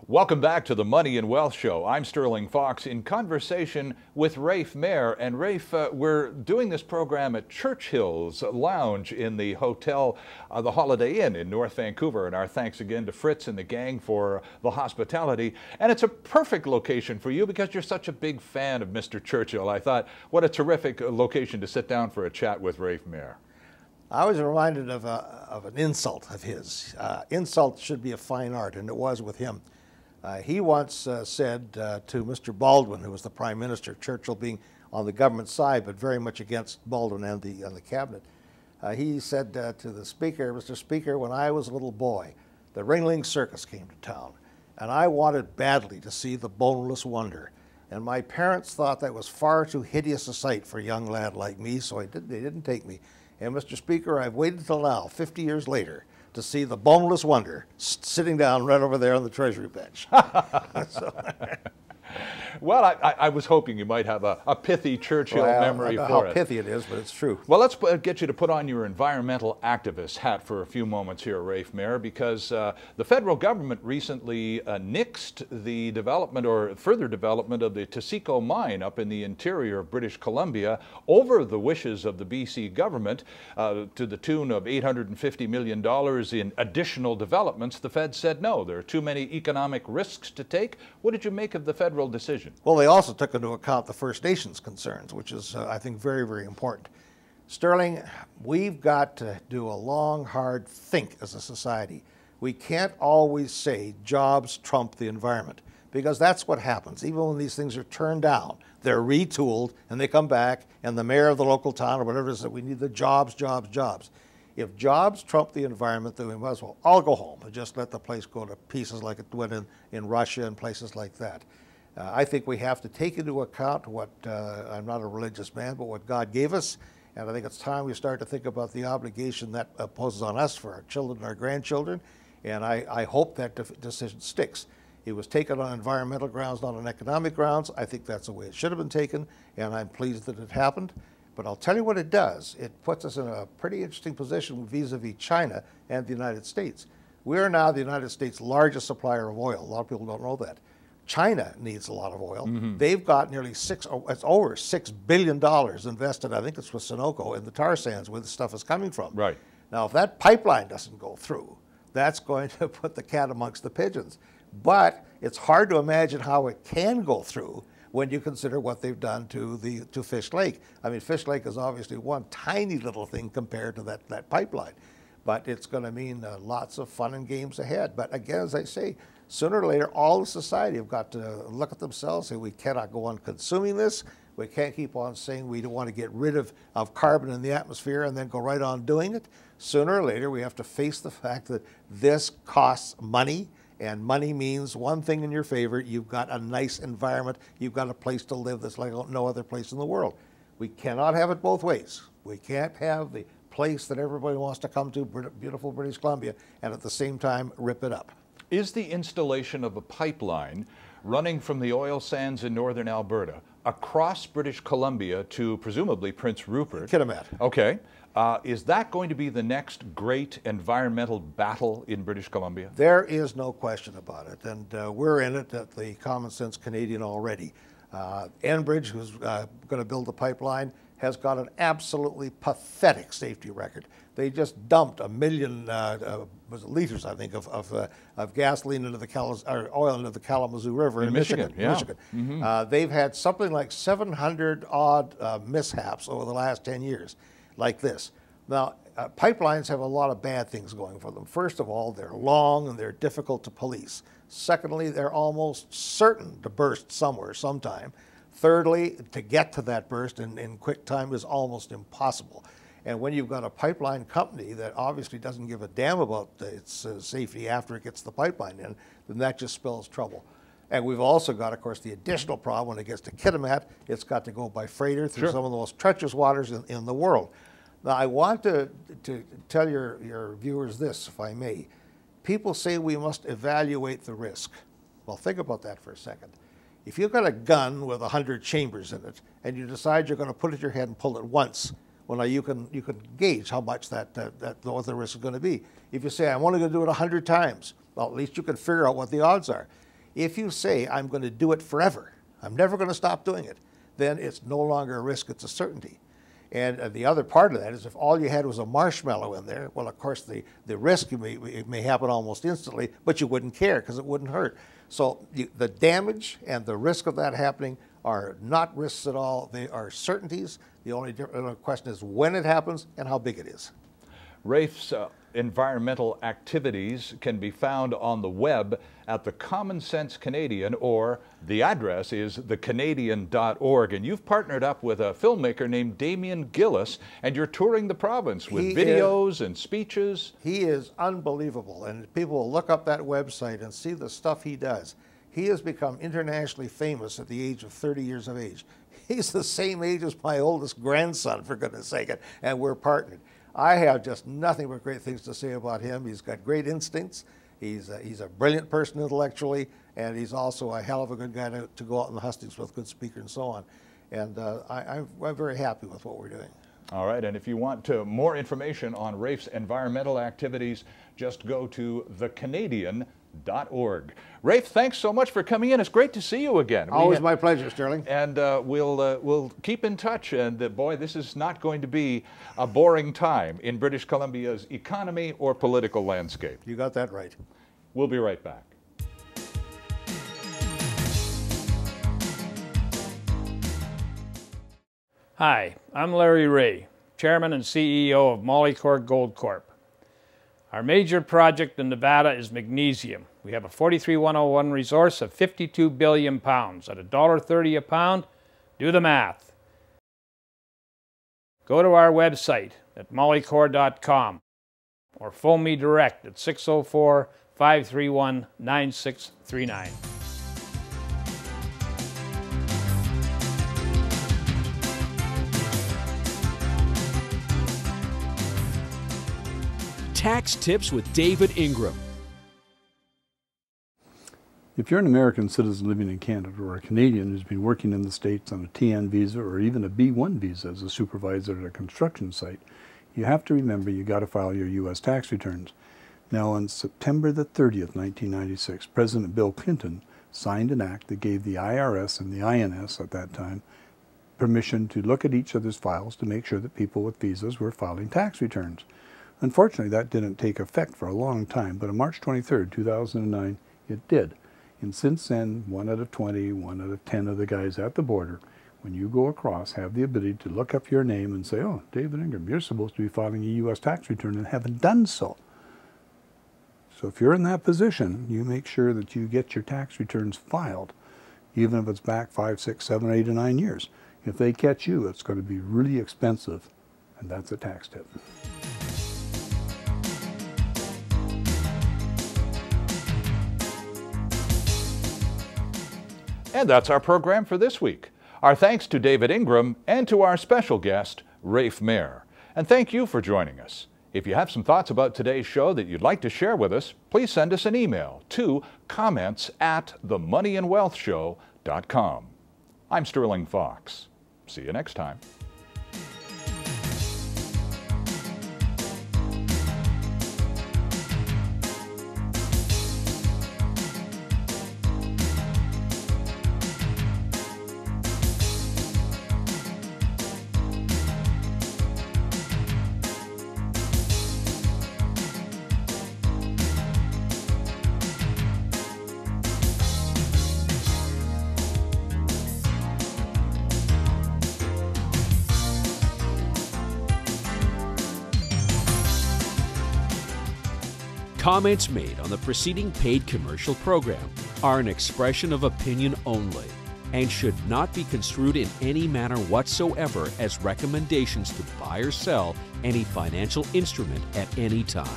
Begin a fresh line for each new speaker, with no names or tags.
Welcome back to the Money and Wealth Show. I'm Sterling Fox in conversation with Rafe Mair. And Rafe, we're doing this program at Churchill's Lounge in the hotel, the Holiday Inn in North Vancouver. And our thanks again to Fritz and the gang for the hospitality. And it's a perfect location for you because you're such a big fan of Mr. Churchill. I thought, what a terrific location to sit down for a chat with Rafe Mair.
I was reminded of an insult of his. Insult should be a fine art, and it was with him. He once said to Mr. Baldwin, who was the Prime Minister, Churchill being on the government side, but very much against Baldwin and the cabinet, he said to the Speaker, Mr. Speaker, when I was a little boy, the Ringling Circus came to town, and I wanted badly to see the Boneless Wonder. And my parents thought that was far too hideous a sight for a young lad like me, so they didn't take me. And Mr. Speaker, I've waited till now, 50 years later, to see the Boneless Wonder sitting down right over there on the Treasury bench.
Well, I was hoping you might have a pithy Churchill memory for it.
How pithy it is, but it's true.
Well, let's get you to put on your environmental activist hat for a few moments here, Rafe Mair, because the federal government recently nixed the development or further development of the Taseko mine up in the interior of British Columbia over the wishes of the BC government to the tune of $850 million in additional developments. The Fed said no, there are too many economic risks to take. What did you make of the federal decision?
Well, they also took into account the First Nations concerns, which is, I think, very, very important. Sterling, we've got to do a long, hard think as a society. We can't always say jobs trump the environment, because that's what happens. Even when these things are turned down, they're retooled, and they come back, and the mayor of the local town or whatever it is that we need the jobs, jobs, jobs. If jobs trump the environment, then we might as well all go home and just let the place go to pieces like it went in Russia and places like that. I think we have to take into account what, I'm not a religious man, but what God gave us. And I think it's time we start to think about the obligation that poses on us for our children and our grandchildren. And I hope that decision sticks. It was taken on environmental grounds, not on economic grounds. I think that's the way it should have been taken, and I'm pleased that it happened. But I'll tell you what it does. It puts us in a pretty interesting position vis-a-vis China and the United States. We are now the United States' largest supplier of oil. A lot of people don't know that. China needs a lot of oil. They've got nearly it's over $6 billion invested, I think it's with Sunoco, in the tar sands where the stuff is coming from.
Right.
Now, if that pipeline doesn't go through, that's going to put the cat amongst the pigeons. But it's hard to imagine how it can go through when you consider what they've done to Fish Lake. I mean, Fish Lake is obviously one tiny little thing compared to that pipeline. But it's going to mean lots of fun and games ahead. But again, as I say, sooner or later, all of society have got to look at themselves and say, we cannot go on consuming this. We can't keep on saying we don't want to get rid of carbon in the atmosphere and then go right on doing it. Sooner or later, we have to face the fact that this costs money, and money means one thing in your favor: you've got a nice environment, you've got a place to live that's like no other place in the world. We cannot have it both ways. We can't have the place that everybody wants to come to, beautiful British Columbia, and at the same time rip it up.
Is the installation of a pipeline running from the oil sands in northern Alberta across British Columbia to presumably Prince Rupert?
Kitimat.
Okay. Is that going to be the next great environmental battle in British Columbia?
There is no question about it, and we're in it at the Common Sense Canadian already. Enbridge, who's going to build the pipeline, has got an absolutely pathetic safety record. They just dumped 1 million liters, I think, of gasoline into the oil into the Kalamazoo River in Michigan.
Yeah.
They've had something like 700 odd mishaps over the last 10 years, like this. Now, pipelines have a lot of bad things going for them. First of all, they're long and they're difficult to police. Secondly, they're almost certain to burst somewhere, sometime. Thirdly, to get to that burst in quick time is almost impossible. And when you've got a pipeline company that obviously doesn't give a damn about its safety after it gets the pipeline in, then that just spells trouble. And we've also got, of course, the additional problem when it gets to Kitimat. It's got to go by freighter through some of the most treacherous waters in the world. Now, I want to tell your viewers this, if I may. People say we must evaluate the risk. Well, think about that for a second. If you've got a gun with 100 chambers in it, and you decide you're going to put it in your head and pull it once, well, now you can gauge how much what the risk is going to be. If you say, I'm only going to do it 100 times, well, at least you can figure out what the odds are. If you say, I'm going to do it forever, I'm never going to stop doing it, then it's no longer a risk, it's a certainty. And the other part of that is if all you had was a marshmallow in there, well, of course, the risk it may happen almost instantly, but you wouldn't care because it wouldn't hurt. So the damage and the risk of that happening are not risks at all. They are certainties. The only question is when it happens and how big it is.
Rafe's environmental activities can be found on the web at the Common Sense Canadian, or the address is thecanadian.org. And you've partnered up with a filmmaker named Damien Gillis, and you're touring the province with videos and speeches.
He is unbelievable, and people will look up that website and see the stuff he does. He has become internationally famous at the age of 30 years of age. He's the same age as my oldest grandson, for goodness sake, and we're partnered. I have just nothing but great things to say about him. He's got great instincts. He's a brilliant person intellectually, and he's also a hell of a good guy to go out in the hustings with, good speaker and so on. And I'm very happy with what we're doing.
All right, and if you want more information on Rafe's environmental activities, just go to thecanadian.org. Rafe, thanks so much for coming in. It's great to see you again.
Always my pleasure, Sterling.
And we'll keep in touch. And boy, this is not going to be a boring time in British Columbia's economy or political landscape.
You got that right.
We'll be right back.
Hi, I'm Larry Ray, Chairman and CEO of Molycorp Gold Corp. Our major project in Nevada is magnesium. We have a 43101 resource of 52 billion pounds at $1.30 a pound. Do the math. Go to our website at molycorp.com or phone me direct at 604-531-9639.
Tax Tips with David Ingram.
If you're an American citizen living in Canada or a Canadian who's been working in the States on a TN visa or even a B1 visa as a supervisor at a construction site, you have to remember you got to file your U.S. tax returns. Now, on September the 30th, 1996, President Bill Clinton signed an act that gave the IRS and the INS at that time permission to look at each other's files to make sure that people with visas were filing tax returns. Unfortunately, that didn't take effect for a long time, but on March 23rd, 2009, it did. And since then, 1 out of 20, 1 out of 10 of the guys at the border, when you go across, have the ability to look up your name and say, oh, David Ingram, you're supposed to be filing a U.S. tax return, and haven't done so. So if you're in that position, you make sure that you get your tax returns filed, even if it's back 5, 6, 7, 8, or 9 years. If they catch you, it's going to be really expensive, and that's a tax tip.
And that's our program for this week. Our thanks to David Ingram and to our special guest, Rafe Mair. And thank you for joining us. If you have some thoughts about today's show that you'd like to share with us, please send us an email to comments@themoneyandwealthshow.com. I'm Sterling Fox. See you next time.
Comments made on the preceding paid commercial program are an expression of opinion only and should not be construed in any manner whatsoever as recommendations to buy or sell any financial instrument at any time.